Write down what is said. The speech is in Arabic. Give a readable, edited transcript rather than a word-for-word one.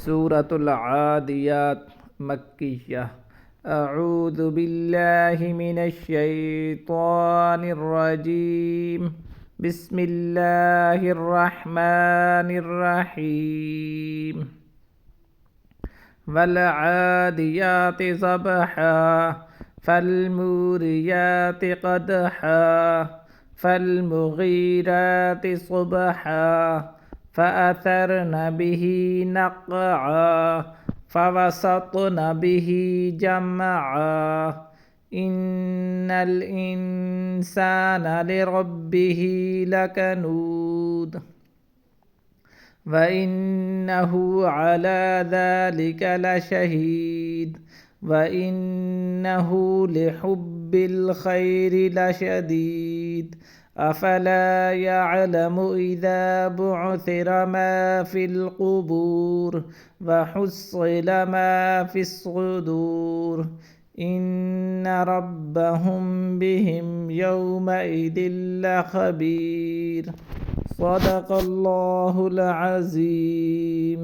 সূরাতুল আদিয়াত মাক্কিয়াহ। আউযু বিল্লাহি মিনাশ শাইতানির রাজীম। বিসমিল্লাহির রাহমানির রাহিম। والعاديات ضبحا فالموريات قدحا فالمغيرات صبحا فأثرن به نقعا فوسطن به جمعا إن الإنسان لربه لكنود وإنه على ذلك لشهيد وإنه لحب الخير لشديد أفلا يعلم إذا بعثر ما في القبور وحصل ما في الصدور إن ربهم بهم يومئذ لخبير صدق الله العظيم.